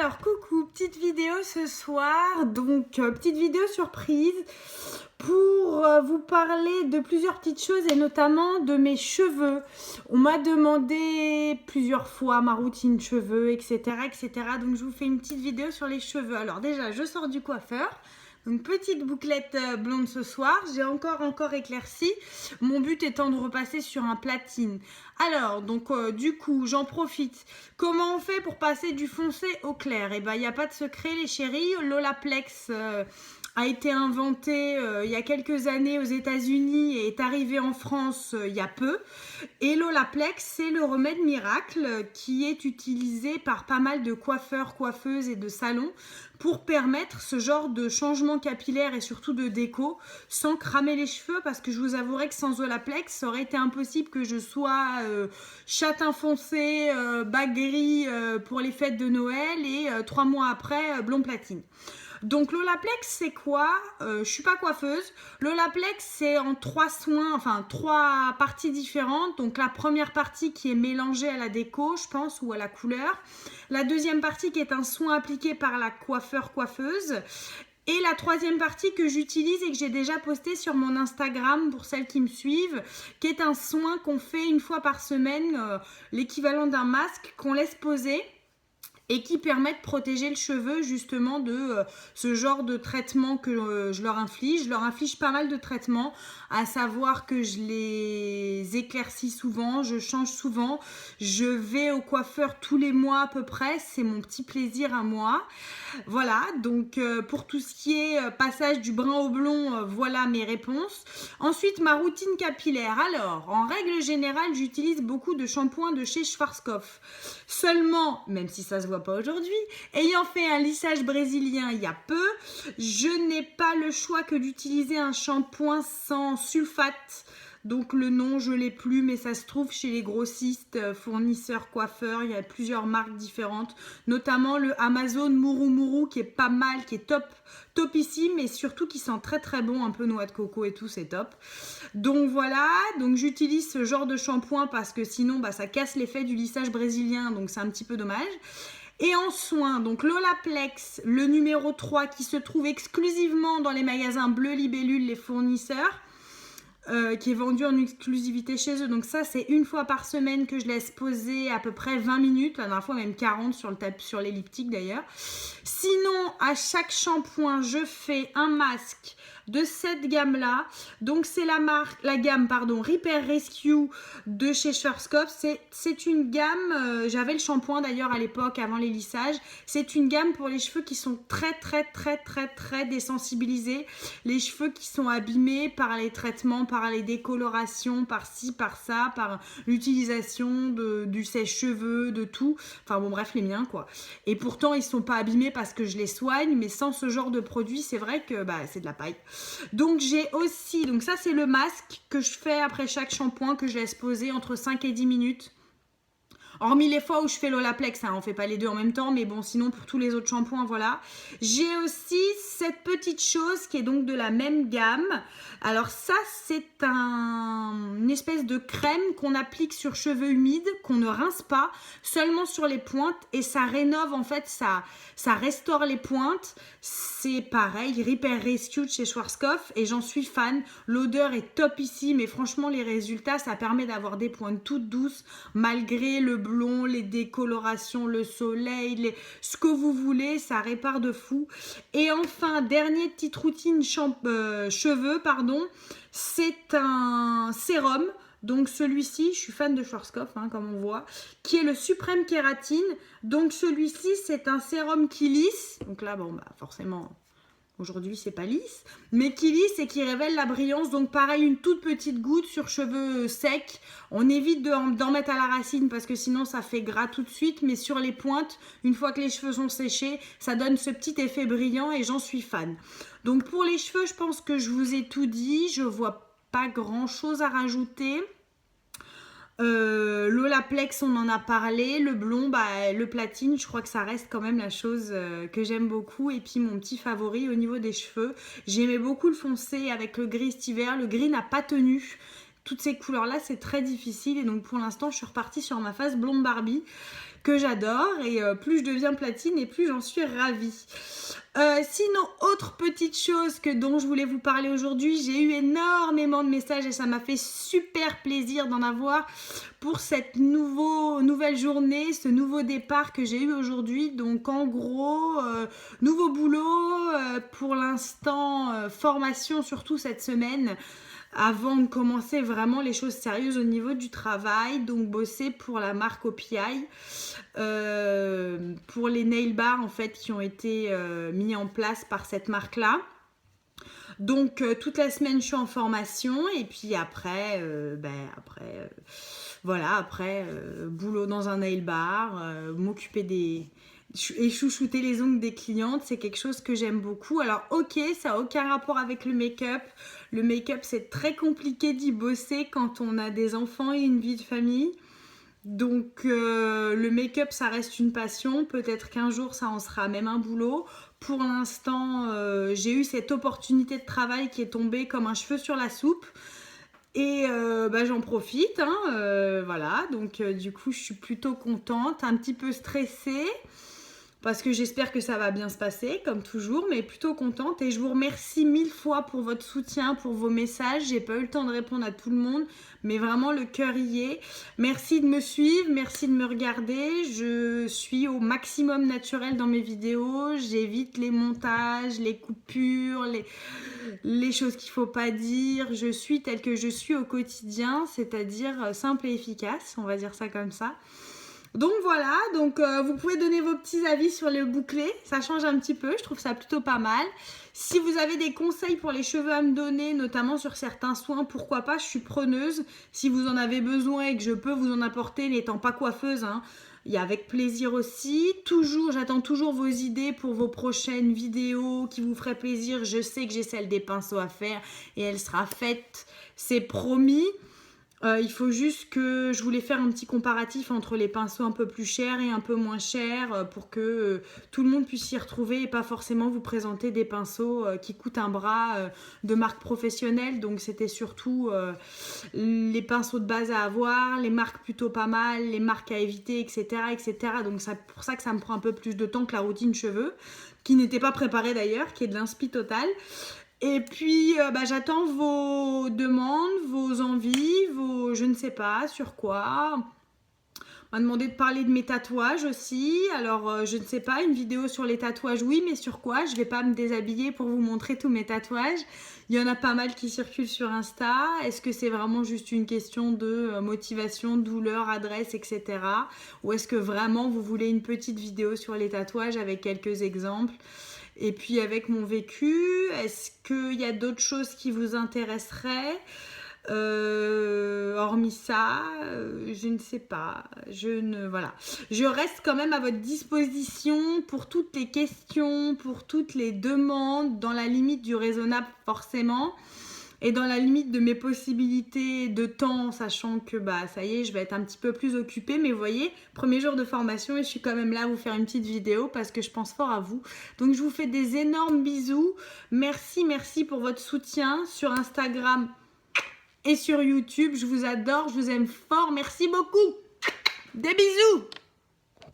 Alors coucou, petite vidéo ce soir, donc petite vidéo surprise pour vous parler de plusieurs petites choses et notamment de mes cheveux. On m'a demandé plusieurs fois ma routine cheveux, etc., etc. Donc je vous fais une petite vidéo sur les cheveux. Alors déjà, je sors du coiffeur. Donc petite bouclette blonde ce soir, j'ai encore éclairci, mon but étant de repasser sur un platine. Alors donc du coup j'en profite, comment on fait pour passer du foncé au clair? Eh ben il n'y a pas de secret les chéris, l'Olaplex a été inventé il y a quelques années aux États-Unis et est arrivé en France il y a peu. Et l'Olaplex, c'est le remède miracle qui est utilisé par pas mal de coiffeurs, coiffeuses et de salons pour permettre ce genre de changement capillaire et surtout de déco sans cramer les cheveux, parce que je vous avouerai que sans Olaplex, ça aurait été impossible que je sois châtain foncé, bague gris pour les fêtes de Noël et 3 mois après blond platine. Donc l'Olaplex c'est quoi? Je suis pas coiffeuse. L'Olaplex c'est en 3 soins, enfin 3 parties différentes. Donc la première partie qui est mélangée à la déco, je pense, ou à la couleur. La deuxième partie qui est un soin appliqué par la coiffeuse. Et la troisième partie que j'utilise et que j'ai déjà posté sur mon Instagram pour celles qui me suivent, qui est un soin qu'on fait une fois par semaine, l'équivalent d'un masque qu'on laisse poser et qui permet de protéger le cheveu justement de ce genre de traitement que je leur inflige. Je leur inflige pas mal de traitements, à savoir que je les éclaircis souvent, je change souvent, je vais au coiffeur tous les mois à peu près, c'est mon petit plaisir à moi. Voilà, donc pour tout ce qui est passage du brun au blond, voilà mes réponses. Ensuite, ma routine capillaire. Alors, en règle générale, j'utilise beaucoup de shampoings de chez Schwarzkopf. Seulement, même si ça se voit pas aujourd'hui, ayant fait un lissage brésilien il y a peu, je n'ai pas le choix que d'utiliser un shampoing sans sulfate. Donc le nom je l'ai plus, mais ça se trouve chez les grossistes, fournisseurs, coiffeurs. Il y a plusieurs marques différentes, notamment le Amazon Muru Muru qui est pas mal, qui est topissime et surtout qui sent très très bon, un peu noix de coco et tout, c'est top. Donc voilà, donc j'utilise ce genre de shampoing parce que sinon ça casse l'effet du lissage brésilien, donc c'est un petit peu dommage. Et en soins, donc l'Olaplex, le numéro 3 qui se trouve exclusivement dans les magasins Bleu Libellule, les fournisseurs, qui est vendu en exclusivité chez eux. Donc ça, c'est une fois par semaine que je laisse poser à peu près 20 minutes. La dernière fois, même 40 sur le tapis, sur l'elliptique d'ailleurs. Sinon, à chaque shampoing, je fais un masque de cette gamme-là. Donc c'est la gamme Repair Rescue de chez Schwarzkopf. C'est une gamme, j'avais le shampoing d'ailleurs à l'époque avant les lissages. C'est une gamme pour les cheveux qui sont très désensibilisés. Les cheveux qui sont abîmés par les traitements, par les décolorations, par ci, par ça, par l'utilisation du sèche-cheveux, de tout. Enfin bon bref, les miens quoi. Et pourtant ils sont pas abîmés parce que je les soigne, mais sans ce genre de produit, c'est vrai que c'est de la paille. Donc j'ai aussi, donc ça c'est le masque que je fais après chaque shampoing, que je laisse poser entre 5 et 10 minutes. Hormis les fois où je fais l'Olaplex, on fait pas les deux en même temps, mais bon, sinon pour tous les autres shampoings, voilà. J'ai aussi cette petite chose qui est donc de la même gamme. Alors ça, c'est une espèce de crème qu'on applique sur cheveux humides, qu'on ne rince pas, seulement sur les pointes, et ça rénove en fait, ça restaure les pointes. C'est pareil, Repair Rescue chez Schwarzkopf, et j'en suis fan. L'odeur est topissime, et franchement, les résultats, ça permet d'avoir des pointes toutes douces, malgré le blond, les décolorations, le soleil, ce que vous voulez, ça répare de fou. Et enfin, dernière petite routine cheveux, c'est un sérum. Donc celui-ci, je suis fan de Schwarzkopf, comme on voit, qui est le Suprême Kératine. Donc celui-ci, c'est un sérum qui lisse. Donc là, forcément, aujourd'hui, c'est pas lisse, mais qui lisse et qui révèle la brillance. Donc pareil, une toute petite goutte sur cheveux secs. On évite d'en mettre à la racine parce que sinon ça fait gras tout de suite. Mais sur les pointes, une fois que les cheveux sont séchés, ça donne ce petit effet brillant et j'en suis fan. Donc pour les cheveux, je pense que je vous ai tout dit. Je vois pas grand chose à rajouter. L'Olaplex, on en a parlé. Le blond, le platine, je crois que ça reste quand même la chose que j'aime beaucoup. Et puis mon petit favori au niveau des cheveux, j'aimais beaucoup le foncé avec le gris cet hiver. Le gris n'a pas tenu. Toutes ces couleurs là, c'est très difficile, et donc pour l'instant je suis repartie sur ma phase blonde Barbie. que j'adore et plus je deviens platine et plus j'en suis ravie. Sinon, autre petite chose dont je voulais vous parler aujourd'hui, j'ai eu énormément de messages et ça m'a fait super plaisir d'en avoir pour cette nouvelle journée, ce nouveau départ que j'ai eu aujourd'hui. Donc en gros, nouveau boulot, pour l'instant, formation surtout cette semaine, avant de commencer vraiment les choses sérieuses au niveau du travail. Donc bosser pour la marque OPI, pour les nail bars en fait qui ont été mis en place par cette marque là. Donc toute la semaine je suis en formation et puis après boulot dans un nail bar, m'occuper et chouchouter les ongles des clientes, c'est quelque chose que j'aime beaucoup. Alors ok, ça n'a aucun rapport avec le make-up. Le make-up, c'est très compliqué d'y bosser quand on a des enfants et une vie de famille. Donc le make-up, ça reste une passion. Peut-être qu'un jour, ça en sera même un boulot. Pour l'instant, j'ai eu cette opportunité de travail qui est tombée comme un cheveu sur la soupe. Et j'en profite, voilà. Donc du coup, je suis plutôt contente, un petit peu stressée. Parce que j'espère que ça va bien se passer, comme toujours, mais plutôt contente. Et je vous remercie 1000 fois pour votre soutien, pour vos messages. J'ai pas eu le temps de répondre à tout le monde, mais vraiment le cœur y est. Merci de me suivre, merci de me regarder. Je suis au maximum naturel dans mes vidéos. J'évite les montages, les coupures, les choses qu'il faut pas dire. Je suis telle que je suis au quotidien, c'est-à-dire simple et efficace, on va dire ça comme ça. Donc voilà, vous pouvez donner vos petits avis sur le bouclé, ça change un petit peu, je trouve ça plutôt pas mal. Si vous avez des conseils pour les cheveux à me donner, notamment sur certains soins, pourquoi pas, je suis preneuse. Si vous en avez besoin et que je peux vous en apporter, n'étant pas coiffeuse, il y a avec plaisir aussi. J'attends toujours vos idées pour vos prochaines vidéos qui vous feraient plaisir. Je sais que j'ai celle des pinceaux à faire et elle sera faite, c'est promis. Il faut juste que je voulais faire un petit comparatif entre les pinceaux un peu plus chers et un peu moins chers pour que tout le monde puisse s'y retrouver et pas forcément vous présenter des pinceaux qui coûtent un bras de marque professionnelle. Donc c'était surtout les pinceaux de base à avoir, les marques plutôt pas mal, les marques à éviter, etc. etc. Donc c'est pour ça que ça me prend un peu plus de temps que la routine cheveux, qui n'était pas préparée d'ailleurs, qui est de l'inspi total. Et puis, j'attends vos demandes, vos envies, je ne sais pas, sur quoi. On m'a demandé de parler de mes tatouages aussi. Alors, je ne sais pas, une vidéo sur les tatouages, oui, mais sur quoi? Je ne vais pas me déshabiller pour vous montrer tous mes tatouages. Il y en a pas mal qui circulent sur Insta. Est-ce que c'est vraiment juste une question de motivation, douleur, adresse, etc. Ou est-ce que vraiment vous voulez une petite vidéo sur les tatouages avec quelques exemples? Et puis avec mon vécu, est-ce qu'il y a d'autres choses qui vous intéresseraient hormis ça, je ne sais pas. Voilà. Je reste quand même à votre disposition pour toutes les questions, pour toutes les demandes, dans la limite du raisonnable forcément. Et dans la limite de mes possibilités de temps, sachant que ça y est, je vais être un petit peu plus occupée. Mais vous voyez, premier jour de formation et je suis quand même là à vous faire une petite vidéo parce que je pense fort à vous. Donc je vous fais des énormes bisous. Merci pour votre soutien sur Instagram et sur YouTube. Je vous adore, je vous aime fort. Merci beaucoup. Des bisous.